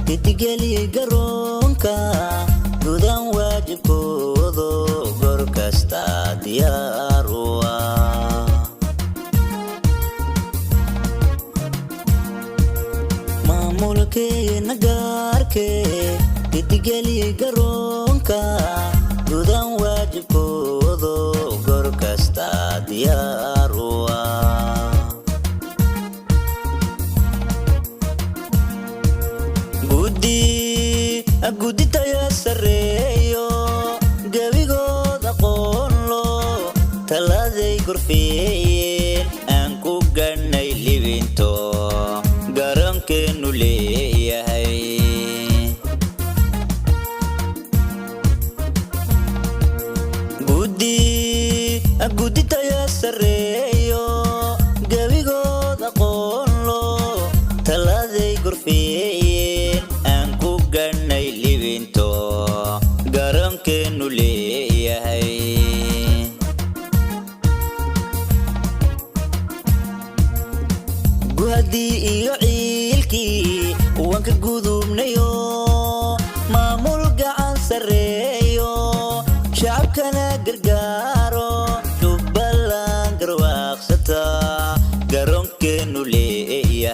تتقلي قرونكا قدام واجب كودو قركستا دياروا مامولكي نقاركي تتقلي قرونكا قدام واجب كودو قركستا دياروا أقودي تايا سريو قبيقو دقون لو تلاذي قرفين أنكو قرني لبنتو قرن كنو ليهي أقودي تايا سريو قبيقو دقون لو تلاذي قرفين أنكو قرني لبنتو قرن كنو ليهي قهدي إيو عيلكي وانك قدومنيو مامولكا عن سريو شعبكنا قرقارو جبالان قرواقستا قرن كنو ليهي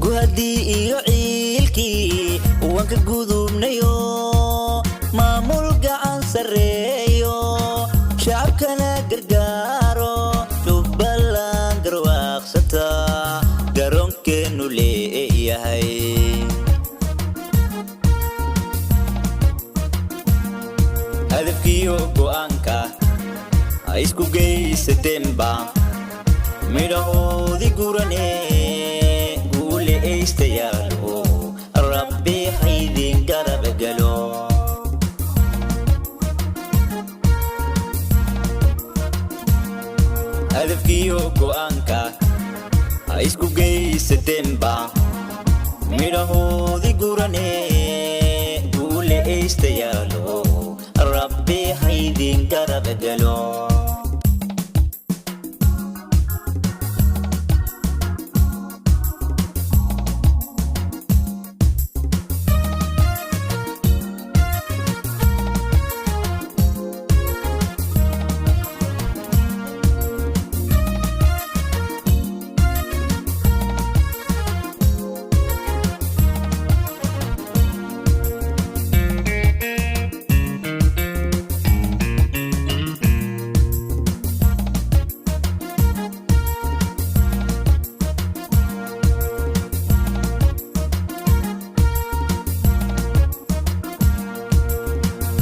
قهدي إيو عيلكي وانك قدومنيو مامولكا عن سريو شعبكنا قرقارو جبالان قرواقستا قرن كنو ليهي هدفكيو قوانكا عيسكو جاي ستنبا ميراهودي قراني قولي ايستيالو ربي حيدين قرب قلو هدفكيو قوانكا عيسكو جاي ستنبا ميراهودي قراني قولي ايستيالو ربي حيدين قرب قلو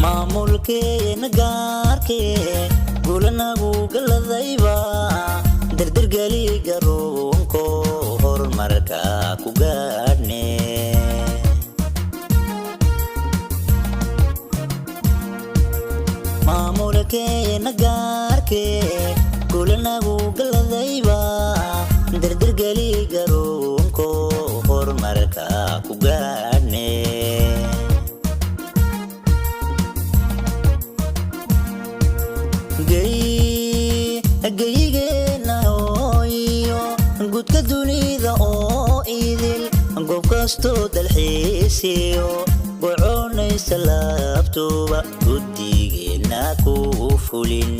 maamulkee nagaarkee gulanagu galadayba dardargali garoonko horumarka ku gaadhne maamulkee nagaarkee gulanagu galadayba dardargali garoonko horumarka ku gaadhne gayigeenna hooyo gudka dunida oo idil goob kastoo dalxiisiyo gocoonaysa laabtuba guddigeenna ku fulin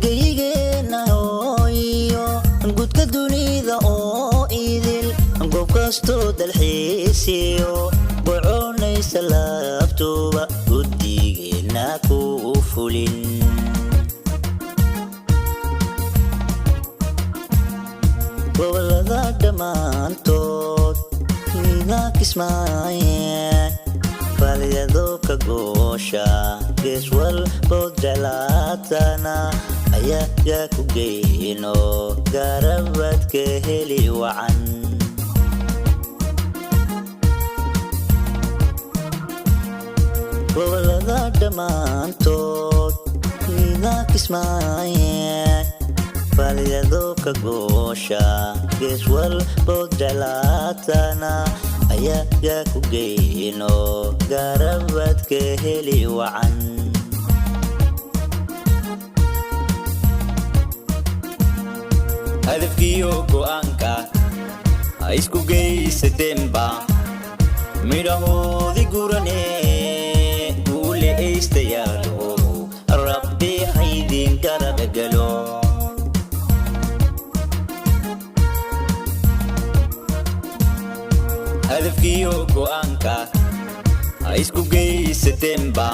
gayigeenna hooyo gudka dunida oo idil goob kastoo dalxiisiyo gocoonaysa laabtuba guddigeenna ku fulin gobolada dhammaantood nida kismaayeen faaliyado ka goosha gees walbood jeclaatana ayaga ku geyno garabad ka heli wacan gobolada dhammaantood nida kismaayeen فاليدو كغوشا جسول بودلاتنا أيا جاكو جينو قربت كهلي وعن هدفكيو كوانكا isku geysatemba midhahoodii gurane guuleystayaalo rabbi haydin garab galo hadafkiyo go'aanka isku geysatemba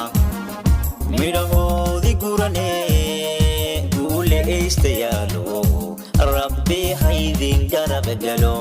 midhahoodii gurane guuleystayaalo rabbi haydin garab galo